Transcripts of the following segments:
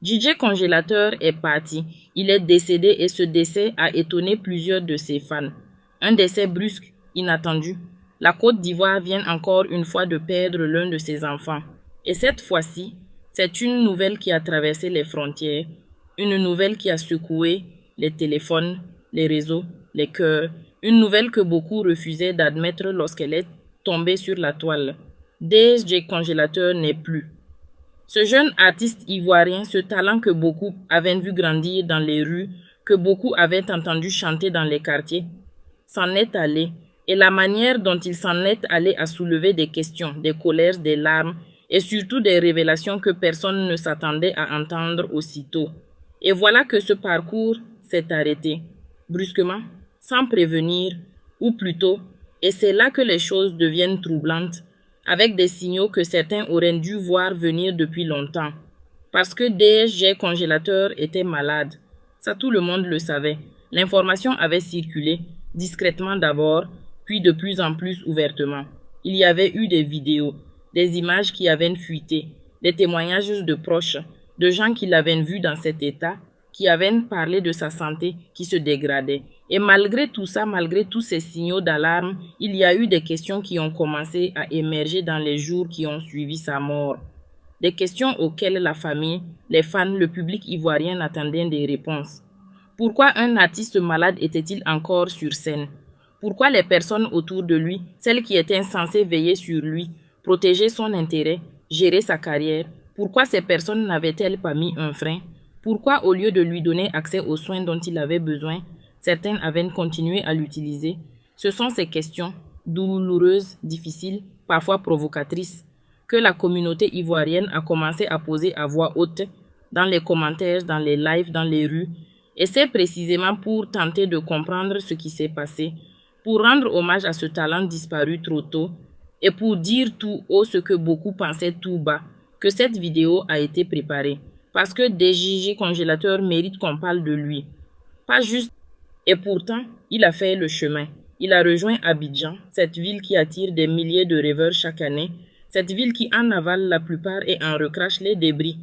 DJ Congélateur est parti. Il est décédé et ce décès a étonné plusieurs de ses fans. Un décès brusque, inattendu. La Côte d'Ivoire vient encore une fois de perdre l'un de ses enfants. Et cette fois-ci, c'est une nouvelle qui a traversé les frontières, une nouvelle qui a secoué les téléphones, les réseaux, les cœurs, une nouvelle que beaucoup refusaient d'admettre lorsqu'elle est tombée sur la toile. DJ Congélateur n'est plus. Ce jeune artiste ivoirien, ce talent que beaucoup avaient vu grandir dans les rues, que beaucoup avaient entendu chanter dans les quartiers, s'en est allé, et la manière dont il s'en est allé a soulevé des questions, des colères, des larmes, et surtout des révélations que personne ne s'attendait à entendre aussitôt. Et voilà que ce parcours s'est arrêté, brusquement, sans prévenir, ou plutôt, et c'est là que les choses deviennent troublantes, avec des signaux que certains auraient dû voir venir depuis longtemps. Parce que DJ Congélateur était malade. Ça, tout le monde le savait. L'information avait circulé, discrètement d'abord, puis de plus en plus ouvertement. Il y avait eu des vidéos, des images qui avaient fuité, des témoignages de proches, de gens qui l'avaient vu dans cet état, qui avaient parlé de sa santé qui se dégradait. Et malgré tout ça, malgré tous ces signaux d'alarme, il y a eu des questions qui ont commencé à émerger dans les jours qui ont suivi sa mort. Des questions auxquelles la famille, les fans, le public ivoirien attendaient des réponses. Pourquoi un artiste malade était-il encore sur scène? Pourquoi les personnes autour de lui, celles qui étaient censées veiller sur lui, protéger son intérêt, gérer sa carrière, pourquoi ces personnes n'avaient-elles pas mis un frein? Pourquoi, au lieu de lui donner accès aux soins dont il avait besoin, certains avaient continué à l'utiliser? Ce sont ces questions, douloureuses, difficiles, parfois provocatrices, que la communauté ivoirienne a commencé à poser à voix haute, dans les commentaires, dans les lives, dans les rues, et c'est précisément pour tenter de comprendre ce qui s'est passé, pour rendre hommage à ce talent disparu trop tôt, et pour dire tout haut ce que beaucoup pensaient tout bas, que cette vidéo a été préparée. Parce que DJ Congélateur mérite qu'on parle de lui. Pas juste. Et pourtant, il a fait le chemin. Il a rejoint Abidjan, cette ville qui attire des milliers de rêveurs chaque année, cette ville qui en avale la plupart et en recrache les débris,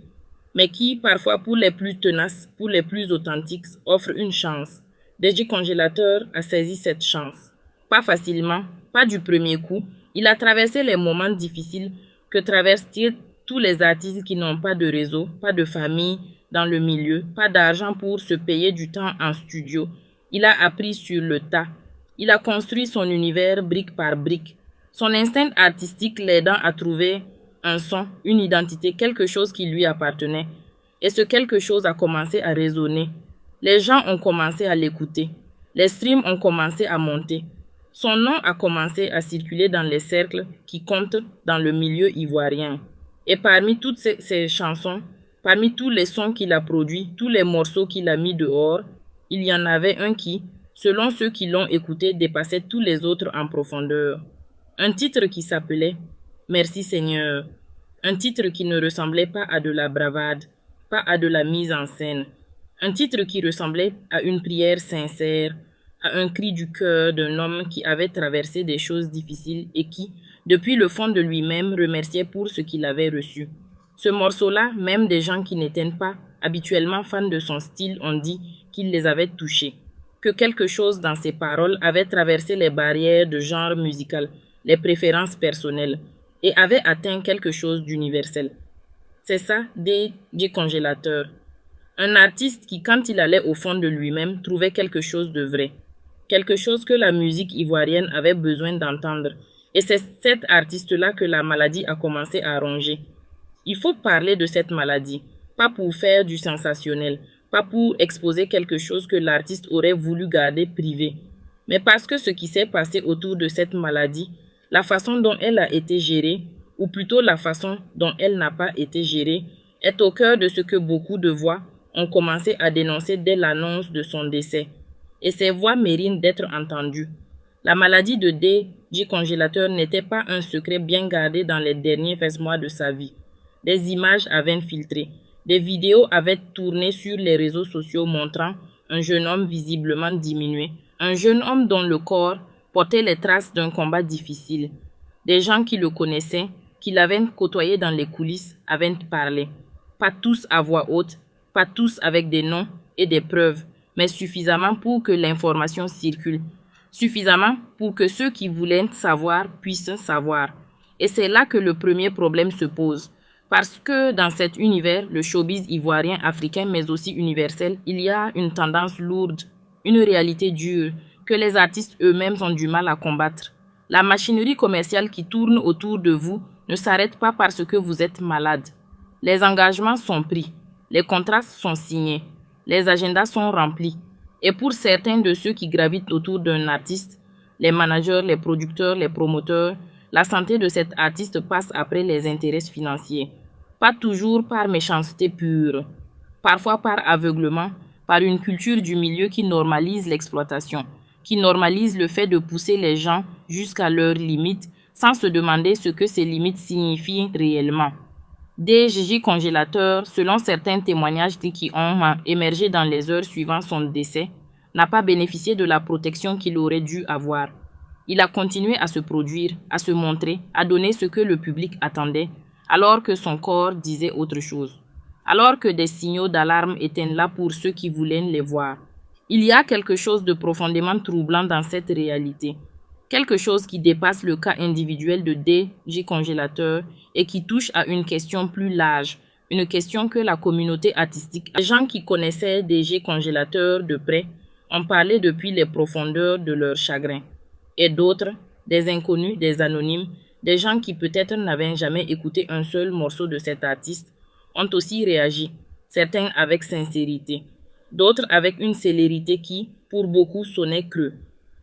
mais qui, parfois pour les plus tenaces, pour les plus authentiques, offre une chance. DJ Congélateur a saisi cette chance. Pas facilement, pas du premier coup. Il a traversé les moments difficiles que traversent tous les artistes qui n'ont pas de réseau, pas de famille dans le milieu, pas d'argent pour se payer du temps en studio. Il a appris sur le tas. Il a construit son univers brique par brique. Son instinct artistique l'aidant à trouver un son, une identité, quelque chose qui lui appartenait. Et ce quelque chose a commencé à résonner. Les gens ont commencé à l'écouter. Les streams ont commencé à monter. Son nom a commencé à circuler dans les cercles qui comptent dans le milieu ivoirien. Et parmi toutes ces chansons, parmi tous les sons qu'il a produits, tous les morceaux qu'il a mis dehors, il y en avait un qui, selon ceux qui l'ont écouté, dépassait tous les autres en profondeur. Un titre qui s'appelait « Merci Seigneur ». Un titre qui ne ressemblait pas à de la bravade, pas à de la mise en scène. Un titre qui ressemblait à une prière sincère, à un cri du cœur d'un homme qui avait traversé des choses difficiles et qui, depuis le fond de lui-même, remerciait pour ce qu'il avait reçu. Ce morceau-là, même des gens qui n'étaient pas habituellement fans de son style ont dit qu'il les avait touchés, que quelque chose dans ses paroles avait traversé les barrières de genre musical, les préférences personnelles, et avait atteint quelque chose d'universel. C'est ça, DJ Congélateur. Un artiste qui, quand il allait au fond de lui-même, trouvait quelque chose de vrai. Quelque chose que la musique ivoirienne avait besoin d'entendre. Et c'est cet artiste-là que la maladie a commencé à ronger. Il faut parler de cette maladie, pas pour faire du sensationnel, pas pour exposer quelque chose que l'artiste aurait voulu garder privé, mais parce que ce qui s'est passé autour de cette maladie, la façon dont elle a été gérée, ou plutôt la façon dont elle n'a pas été gérée, est au cœur de ce que beaucoup de voix ont commencé à dénoncer dès l'annonce de son décès. Et ces voix méritent d'être entendues. La maladie de DJ Congélateur n'était pas un secret bien gardé dans les derniers 20 mois de sa vie. Des images avaient filtré. Des vidéos avaient tourné sur les réseaux sociaux montrant un jeune homme visiblement diminué. Un jeune homme dont le corps portait les traces d'un combat difficile. Des gens qui le connaissaient, qui l'avaient côtoyé dans les coulisses, avaient parlé. Pas tous à voix haute, pas tous avec des noms et des preuves, mais suffisamment pour que l'information circule, suffisamment pour que ceux qui voulaient savoir puissent savoir. Et c'est là que le premier problème se pose. Parce que dans cet univers, le showbiz ivoirien, africain, mais aussi universel, il y a une tendance lourde, une réalité dure, que les artistes eux-mêmes ont du mal à combattre. La machinerie commerciale qui tourne autour de vous ne s'arrête pas parce que vous êtes malade. Les engagements sont pris, les contrats sont signés, les agendas sont remplis. Et pour certains de ceux qui gravitent autour d'un artiste, les managers, les producteurs, les promoteurs, la santé de cet artiste passe après les intérêts financiers. Pas toujours par méchanceté pure, parfois par aveuglement, par une culture du milieu qui normalise l'exploitation, qui normalise le fait de pousser les gens jusqu'à leurs limites sans se demander ce que ces limites signifient réellement. Des Gigi congélateurs, selon certains témoignages qui ont émergé dans les heures suivant son décès, n'a pas bénéficié de la protection qu'il aurait dû avoir. Il a continué à se produire, à se montrer, à donner ce que le public attendait, alors que son corps disait autre chose. Alors que des signaux d'alarme étaient là pour ceux qui voulaient les voir. Il y a quelque chose de profondément troublant dans cette réalité. Quelque chose qui dépasse le cas individuel de DG Congélateur et qui touche à une question plus large, une question que la communauté artistique, les gens qui connaissaient DG Congélateur de près, ont parlé depuis les profondeurs de leur chagrin. Et d'autres, des inconnus, des anonymes, des gens qui peut-être n'avaient jamais écouté un seul morceau de cet artiste, ont aussi réagi, certains avec sincérité, d'autres avec une célérité qui, pour beaucoup, sonnait creux.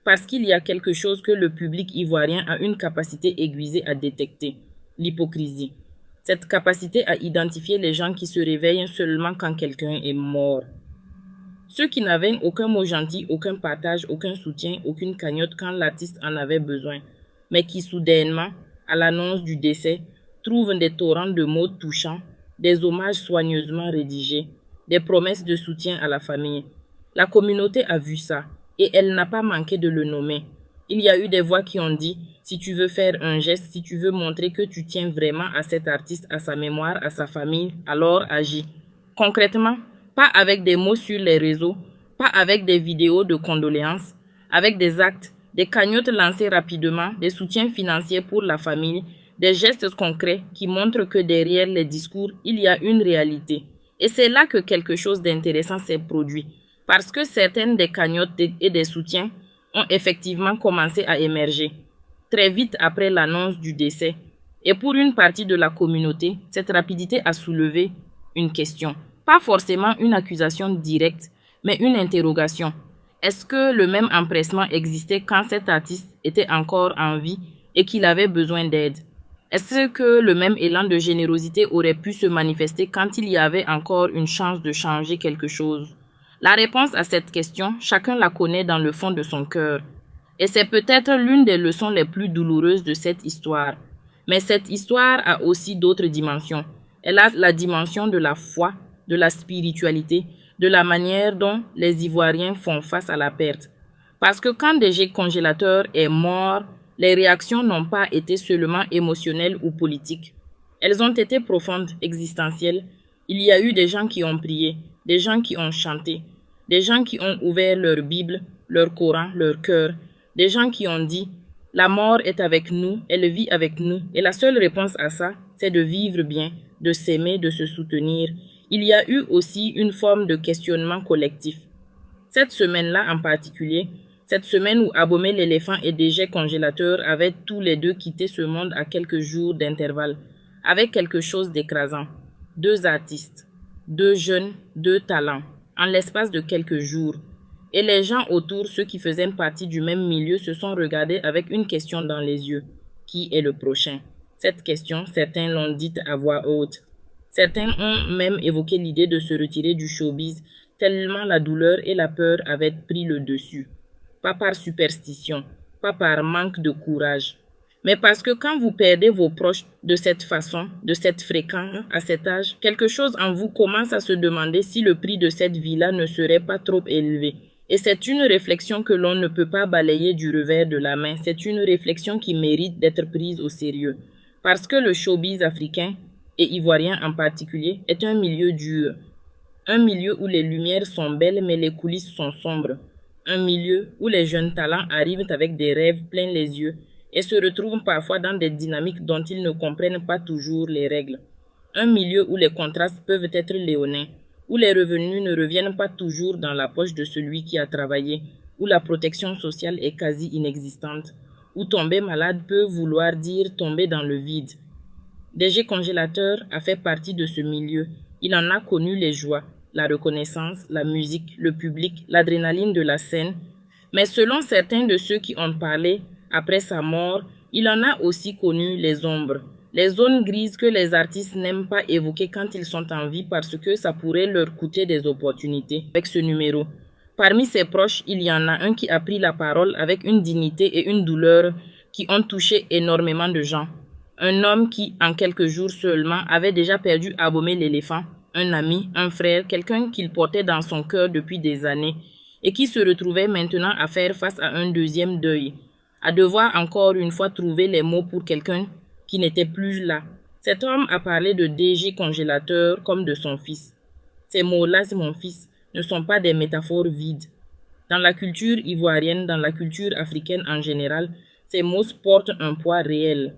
Parce qu'il y a quelque chose que le public ivoirien a une capacité aiguisée à détecter, l'hypocrisie. Cette capacité à identifier les gens qui se réveillent seulement quand quelqu'un est mort. Ceux qui n'avaient aucun mot gentil, aucun partage, aucun soutien, aucune cagnotte quand l'artiste en avait besoin, mais qui soudainement, à l'annonce du décès, trouvent des torrents de mots touchants, des hommages soigneusement rédigés, des promesses de soutien à la famille. La communauté a vu ça, et elle n'a pas manqué de le nommer. Il y a eu des voix qui ont dit « Si tu veux faire un geste, si tu veux montrer que tu tiens vraiment à cet artiste, à sa mémoire, à sa famille, alors agis. » Concrètement, pas avec des mots sur les réseaux, pas avec des vidéos de condoléances, avec des actes, des cagnottes lancées rapidement, des soutiens financiers pour la famille, des gestes concrets qui montrent que derrière les discours, il y a une réalité. Et c'est là que quelque chose d'intéressant s'est produit, parce que certaines des cagnottes et des soutiens ont effectivement commencé à émerger, très vite après l'annonce du décès. Et pour une partie de la communauté, cette rapidité a soulevé une question. Pas forcément une accusation directe, mais une interrogation. Est-ce que le même empressement existait quand cet artiste était encore en vie et qu'il avait besoin d'aide? Est-ce que le même élan de générosité aurait pu se manifester quand il y avait encore une chance de changer quelque chose? La réponse à cette question, chacun la connaît dans le fond de son cœur. Et c'est peut-être l'une des leçons les plus douloureuses de cette histoire. Mais cette histoire a aussi d'autres dimensions. Elle a la dimension de la foi, de la spiritualité, de la manière dont les Ivoiriens font face à la perte. Parce que quand DG Congélateur est mort, les réactions n'ont pas été seulement émotionnelles ou politiques. Elles ont été profondes, existentielles. Il y a eu des gens qui ont prié, des gens qui ont chanté, des gens qui ont ouvert leur Bible, leur Coran, leur cœur, des gens qui ont dit « La mort est avec nous, elle vit avec nous. » Et la seule réponse à ça, c'est de vivre bien, de s'aimer, de se soutenir. Il y a eu aussi une forme de questionnement collectif. Cette semaine-là en particulier, cette semaine où Abomey l'éléphant et DG Congélateur avaient tous les deux quitté ce monde à quelques jours d'intervalle, avec quelque chose d'écrasant. Deux artistes, deux jeunes, deux talents, en l'espace de quelques jours. Et les gens autour, ceux qui faisaient partie du même milieu, se sont regardés avec une question dans les yeux. Qui est le prochain? Cette question, certains l'ont dite à voix haute. Certains ont même évoqué l'idée de se retirer du showbiz, tellement la douleur et la peur avaient pris le dessus. Pas par superstition, pas par manque de courage, mais parce que quand vous perdez vos proches de cette façon, de cette fréquence, à cet âge, quelque chose en vous commence à se demander si le prix de cette vie-là ne serait pas trop élevé. Et c'est une réflexion que l'on ne peut pas balayer du revers de la main, c'est une réflexion qui mérite d'être prise au sérieux. Parce que le showbiz africain, et ivoirien en particulier, est un milieu dur. Un milieu où les lumières sont belles mais les coulisses sont sombres. Un milieu où les jeunes talents arrivent avec des rêves plein les yeux et se retrouvent parfois dans des dynamiques dont ils ne comprennent pas toujours les règles. Un milieu où les contrastes peuvent être léonins, où les revenus ne reviennent pas toujours dans la poche de celui qui a travaillé, où la protection sociale est quasi inexistante, où tomber malade peut vouloir dire tomber dans le vide. DG Congélateur a fait partie de ce milieu. Il en a connu les joies, la reconnaissance, la musique, le public, l'adrénaline de la scène. Mais selon certains de ceux qui ont parlé, après sa mort, il en a aussi connu les ombres, les zones grises que les artistes n'aiment pas évoquer quand ils sont en vie parce que ça pourrait leur coûter des opportunités. Avec ce numéro, parmi ses proches, il y en a un qui a pris la parole avec une dignité et une douleur qui ont touché énormément de gens. Un homme qui, en quelques jours seulement, avait déjà perdu Abomey l'éléphant, un ami, un frère, quelqu'un qu'il portait dans son cœur depuis des années et qui se retrouvait maintenant à faire face à un deuxième deuil, à devoir encore une fois trouver les mots pour quelqu'un qui n'était plus là. Cet homme a parlé de DG Congélateur comme de son fils. Ces mots-là, c'est mon fils, ne sont pas des métaphores vides. Dans la culture ivoirienne, dans la culture africaine en général, ces mots portent un poids réel.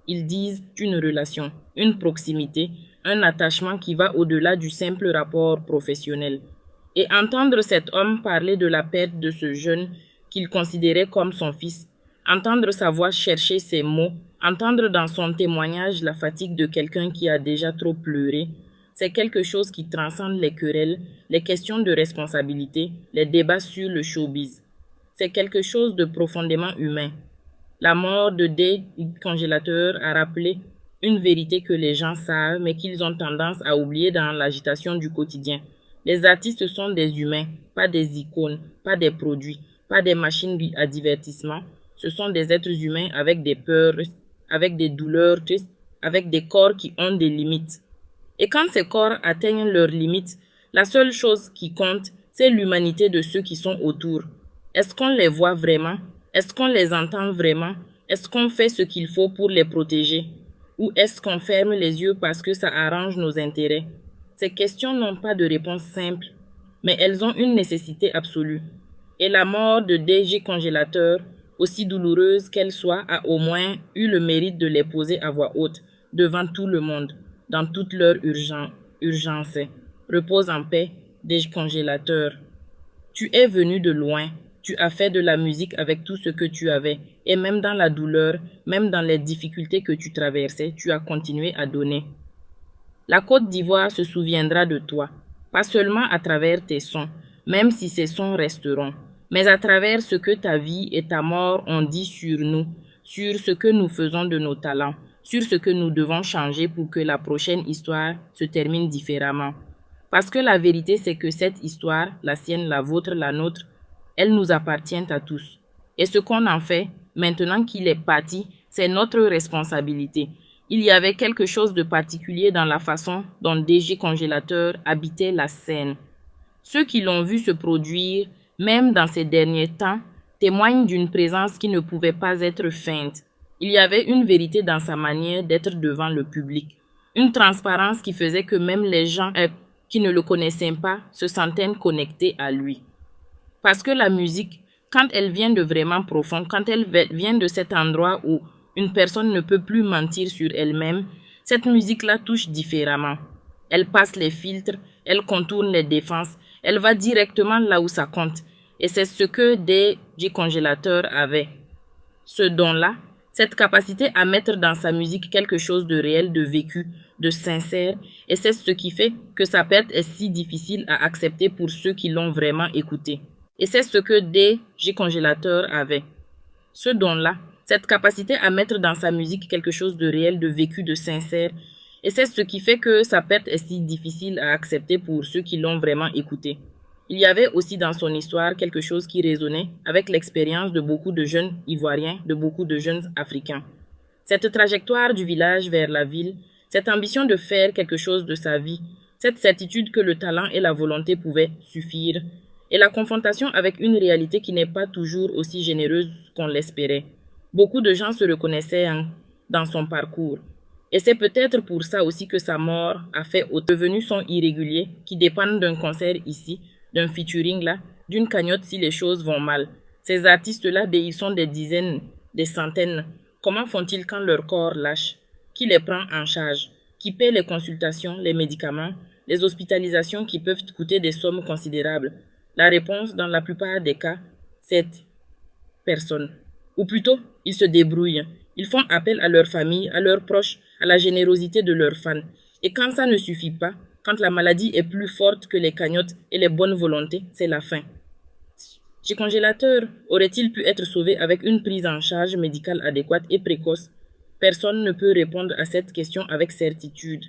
Ils disent une relation, une proximité, un attachement qui va au-delà du simple rapport professionnel. Et entendre cet homme parler de la perte de ce jeune qu'il considérait comme son fils, entendre sa voix chercher ses mots, entendre dans son témoignage la fatigue de quelqu'un qui a déjà trop pleuré, c'est quelque chose qui transcende les querelles, les questions de responsabilité, les débats sur le showbiz. C'est quelque chose de profondément humain. La mort de DG Congélateur a rappelé une vérité que les gens savent mais qu'ils ont tendance à oublier dans l'agitation du quotidien. Les artistes sont des humains, pas des icônes, pas des produits, pas des machines à divertissement. Ce sont des êtres humains avec des peurs, avec des douleurs, avec des corps qui ont des limites. Et quand ces corps atteignent leurs limites, la seule chose qui compte, c'est l'humanité de ceux qui sont autour. Est-ce qu'on les voit vraiment? Est-ce qu'on les entend vraiment? Est-ce qu'on fait ce qu'il faut pour les protéger? Ou est-ce qu'on ferme les yeux parce que ça arrange nos intérêts? Ces questions n'ont pas de réponse simple, mais elles ont une nécessité absolue. Et la mort de DG Congélateur, aussi douloureuse qu'elle soit, a au moins eu le mérite de les poser à voix haute, devant tout le monde, dans toute leur urgence. Repose en paix, DG Congélateur. Tu es venu de loin, tu as fait de la musique avec tout ce que tu avais, et même dans la douleur, même dans les difficultés que tu traversais, tu as continué à donner. La Côte d'Ivoire se souviendra de toi, pas seulement à travers tes sons, même si ces sons resteront, mais à travers ce que ta vie et ta mort ont dit sur nous, sur ce que nous faisons de nos talents, sur ce que nous devons changer pour que la prochaine histoire se termine différemment. Parce que la vérité, c'est que cette histoire, la sienne, la vôtre, la nôtre, elle nous appartient à tous. Et ce qu'on en fait, maintenant qu'il est parti, c'est notre responsabilité. Il y avait quelque chose de particulier dans la façon dont DG Congélateur habitait la scène. Ceux qui l'ont vu se produire, même dans ces derniers temps, témoignent d'une présence qui ne pouvait pas être feinte. Il y avait une vérité dans sa manière d'être devant le public, une transparence qui faisait que même les gens qui ne le connaissaient pas se sentaient connectés à lui. Parce que la musique, quand elle vient de vraiment profond, quand elle vient de cet endroit où une personne ne peut plus mentir sur elle-même, cette musique-là touche différemment. Elle passe les filtres, elle contourne les défenses, elle va directement là où ça compte. Et c'est ce que DG Congélateur avait. Ce don-là, cette capacité à mettre dans sa musique quelque chose de réel, de vécu, de sincère, et c'est ce qui fait que sa perte est si difficile à accepter pour ceux qui l'ont vraiment écouté. Et c'est ce que DG Congélateur avait. Ce don-là, cette capacité à mettre dans sa musique quelque chose de réel, de vécu, de sincère, et c'est ce qui fait que sa perte est si difficile à accepter pour ceux qui l'ont vraiment écouté. Il y avait aussi dans son histoire quelque chose qui résonnait avec l'expérience de beaucoup de jeunes Ivoiriens, de beaucoup de jeunes Africains. Cette trajectoire du village vers la ville, cette ambition de faire quelque chose de sa vie, cette certitude que le talent et la volonté pouvaient suffire, et la confrontation avec une réalité qui n'est pas toujours aussi généreuse qu'on l'espérait. Beaucoup de gens se reconnaissaient dans son parcours. Et c'est peut-être pour ça aussi que sa mort a fait autant. Les revenus sont irréguliers, qui dépendent d'un concert ici, d'un featuring là, d'une cagnotte si les choses vont mal. Ces artistes-là, ils sont des dizaines, des centaines. Comment font-ils quand leur corps lâche? Qui les prend en charge? Qui paie les consultations, les médicaments, les hospitalisations qui peuvent coûter des sommes considérables? La réponse, dans la plupart des cas, c'est personne. Ou plutôt, ils se débrouillent. Ils font appel à leur famille, à leurs proches, à la générosité de leurs fans. Et quand ça ne suffit pas, quand la maladie est plus forte que les cagnottes et les bonnes volontés, c'est la fin. Chez Congélateur, aurait-il pu être sauvé avec une prise en charge médicale adéquate et précoce? Personne ne peut répondre à cette question avec certitude.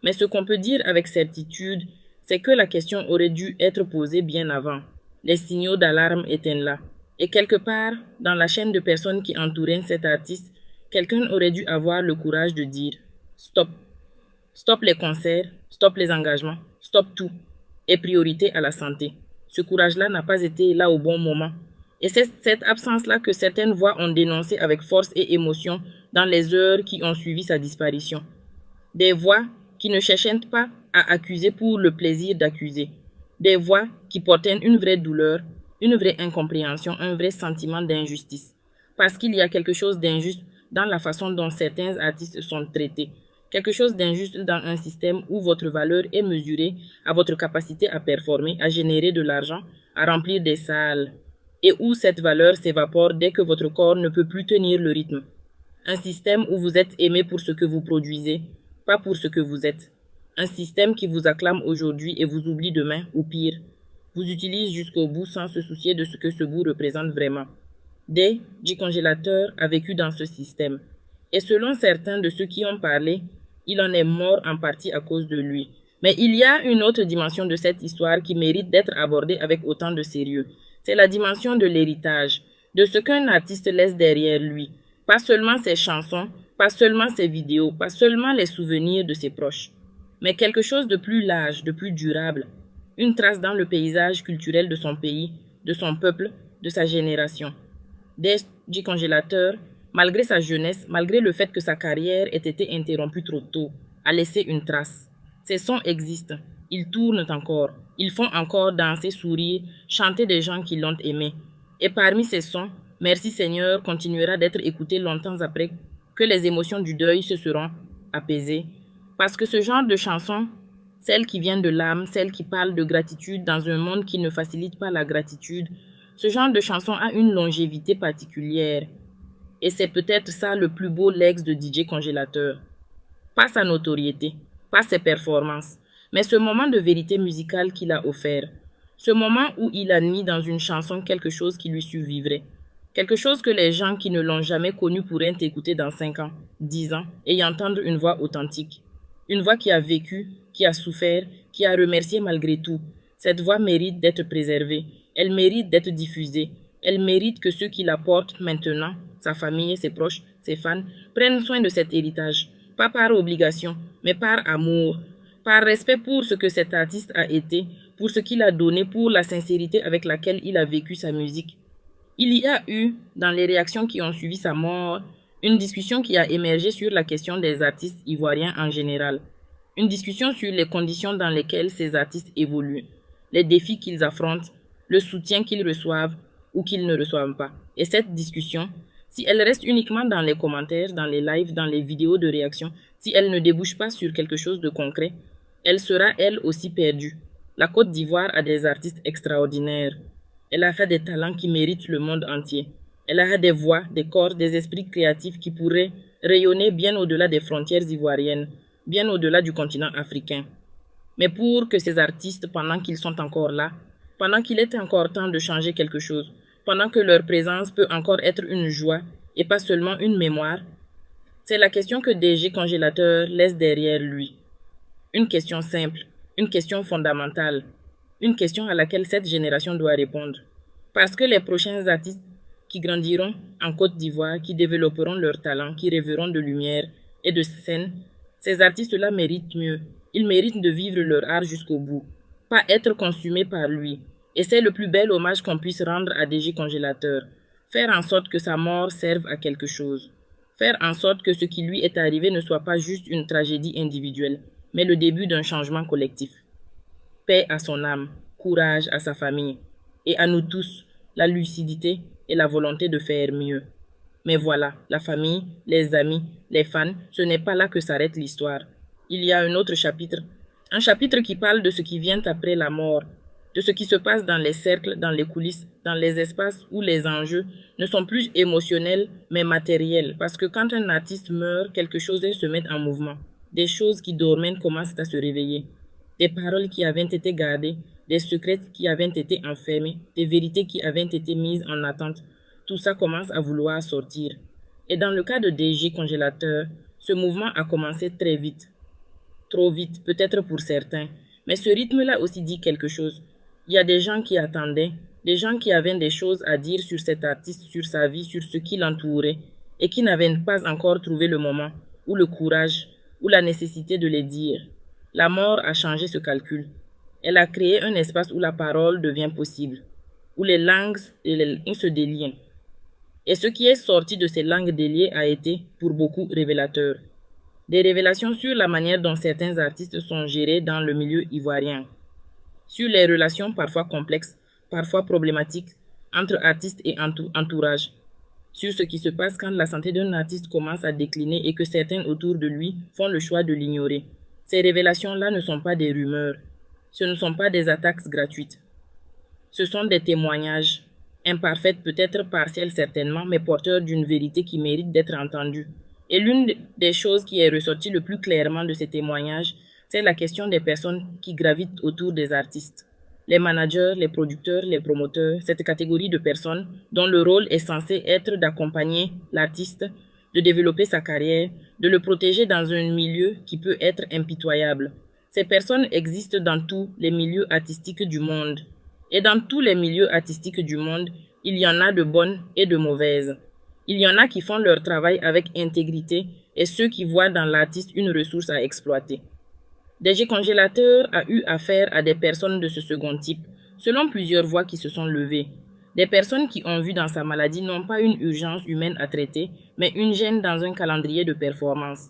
Mais ce qu'on peut dire avec certitude, c'est que la question aurait dû être posée bien avant. Les signaux d'alarme étaient là. Et quelque part, dans la chaîne de personnes qui entouraient cet artiste, quelqu'un aurait dû avoir le courage de dire « Stop ». Stop les concerts, stop les engagements, stop tout. Et priorité à la santé. Ce courage-là n'a pas été là au bon moment. Et c'est cette absence-là que certaines voix ont dénoncé avec force et émotion dans les heures qui ont suivi sa disparition. Des voix qui ne cherchaient pas à accuser pour le plaisir d'accuser. Des voix qui portaient une vraie douleur, une vraie incompréhension, un vrai sentiment d'injustice. Parce qu'il y a quelque chose d'injuste dans la façon dont certains artistes sont traités. Quelque chose d'injuste dans un système où votre valeur est mesurée à votre capacité à performer, à générer de l'argent, à remplir des salles, et où cette valeur s'évapore dès que votre corps ne peut plus tenir le rythme. Un système où vous êtes aimé pour ce que vous produisez, pas pour ce que vous êtes. Un système qui vous acclame aujourd'hui et vous oublie demain, ou pire, vous utilise jusqu'au bout sans se soucier de ce que ce bout représente vraiment. Day, du congélateur, a vécu dans ce système. Et selon certains de ceux qui ont parlé, il en est mort en partie à cause de lui. Mais il y a une autre dimension de cette histoire qui mérite d'être abordée avec autant de sérieux. C'est la dimension de l'héritage, de ce qu'un artiste laisse derrière lui. Pas seulement ses chansons, pas seulement ses vidéos, pas seulement les souvenirs de ses proches, mais quelque chose de plus large, de plus durable. Une trace dans le paysage culturel de son pays, de son peuple, de sa génération. Dès du congélateur, malgré sa jeunesse, malgré le fait que sa carrière ait été interrompue trop tôt, a laissé une trace. Ces sons existent, ils tournent encore, ils font encore danser, sourire, chanter des gens qui l'ont aimé. Et parmi ces sons, Merci Seigneur continuera d'être écouté longtemps après que les émotions du deuil se seront apaisées. Parce que ce genre de chanson, celle qui vient de l'âme, celle qui parle de gratitude dans un monde qui ne facilite pas la gratitude, ce genre de chanson a une longévité particulière. Et c'est peut-être ça le plus beau legs de DJ Congélateur. Pas sa notoriété, pas ses performances, mais ce moment de vérité musicale qu'il a offert. Ce moment où il a mis dans une chanson quelque chose qui lui survivrait. Quelque chose que les gens qui ne l'ont jamais connu pourraient écouter dans 5 ans, 10 ans, et y entendre une voix authentique. Une voix qui a vécu, qui a souffert, qui a remercié malgré tout. Cette voix mérite d'être préservée. Elle mérite d'être diffusée. Elle mérite que ceux qui la portent maintenant, sa famille, ses proches, ses fans, prennent soin de cet héritage. Pas par obligation, mais par amour. Par respect pour ce que cet artiste a été, pour ce qu'il a donné, pour la sincérité avec laquelle il a vécu sa musique. Il y a eu, dans les réactions qui ont suivi sa mort, une discussion qui a émergé sur la question des artistes ivoiriens en général. Une discussion sur les conditions dans lesquelles ces artistes évoluent, les défis qu'ils affrontent, le soutien qu'ils reçoivent ou qu'ils ne reçoivent pas. Et cette discussion, si elle reste uniquement dans les commentaires, dans les lives, dans les vidéos de réaction, si elle ne débouche pas sur quelque chose de concret, elle sera elle aussi perdue. La Côte d'Ivoire a des artistes extraordinaires. Elle a fait des talents qui méritent le monde entier. Elle a des voix, des corps, des esprits créatifs qui pourraient rayonner bien au-delà des frontières ivoiriennes, bien au-delà du continent africain. Mais pour que ces artistes, pendant qu'ils sont encore là, pendant qu'il est encore temps de changer quelque chose, pendant que leur présence peut encore être une joie et pas seulement une mémoire, c'est la question que DG Congélateur laisse derrière lui. Une question simple, une question fondamentale. Une question à laquelle cette génération doit répondre. Parce que les prochains artistes qui grandiront en Côte d'Ivoire, qui développeront leur talent, qui rêveront de lumière et de scène, ces artistes-là méritent mieux. Ils méritent de vivre leur art jusqu'au bout, pas être consumés par lui. Et c'est le plus bel hommage qu'on puisse rendre à DG Congélateur. Faire en sorte que sa mort serve à quelque chose. faire en sorte que ce qui lui est arrivé ne soit pas juste une tragédie individuelle, mais le début d'un changement collectif. Paix à son âme, courage à sa famille, et à nous tous, la lucidité et la volonté de faire mieux. Mais voilà, la famille, les amis, les fans, ce n'est pas là que s'arrête l'histoire. Il y a un autre chapitre, un chapitre qui parle de ce qui vient après la mort, de ce qui se passe dans les cercles, dans les coulisses, dans les espaces où les enjeux ne sont plus émotionnels mais matériels. Parce que quand un artiste meurt, quelque chose se met en mouvement. Des choses qui dormaient commencent à se réveiller. Des paroles qui avaient été gardées, des secrets qui avaient été enfermés, des vérités qui avaient été mises en attente. Tout ça commence à vouloir sortir. Et dans le cas de DG Congélateur, ce mouvement a commencé très vite. Trop vite, peut-être pour certains. Mais ce rythme-là aussi dit quelque chose. Il y a des gens qui attendaient, des gens qui avaient des choses à dire sur cet artiste, sur sa vie, sur ce qui l'entourait, et qui n'avaient pas encore trouvé le moment, ou le courage, ou la nécessité de les dire. La mort a changé ce calcul. Elle a créé un espace où la parole devient possible, où les langues se délient. Et ce qui est sorti de ces langues déliées a été, pour beaucoup, révélateur. Des révélations sur la manière dont certains artistes sont gérés dans le milieu ivoirien, sur les relations parfois complexes, parfois problématiques, entre artistes et entourage, sur ce qui se passe quand la santé d'un artiste commence à décliner et que certains autour de lui font le choix de l'ignorer. Ces révélations-là ne sont pas des rumeurs, ce ne sont pas des attaques gratuites. Ce sont des témoignages, imparfaits, peut-être partiels certainement, mais porteurs d'une vérité qui mérite d'être entendue. Et l'une des choses qui est ressortie le plus clairement de ces témoignages, c'est la question des personnes qui gravitent autour des artistes. Les managers, les producteurs, les promoteurs, cette catégorie de personnes dont le rôle est censé être d'accompagner l'artiste, de développer sa carrière, de le protéger dans un milieu qui peut être impitoyable. Ces personnes existent dans tous les milieux artistiques du monde. Et dans tous les milieux artistiques du monde, il y en a de bonnes et de mauvaises. Il y en a qui font leur travail avec intégrité et ceux qui voient dans l'artiste une ressource à exploiter. DG Congélateur a eu affaire à des personnes de ce second type, selon plusieurs voix qui se sont levées. Des personnes qui ont vu dans sa maladie non pas une urgence humaine à traiter, mais une gêne dans un calendrier de performance.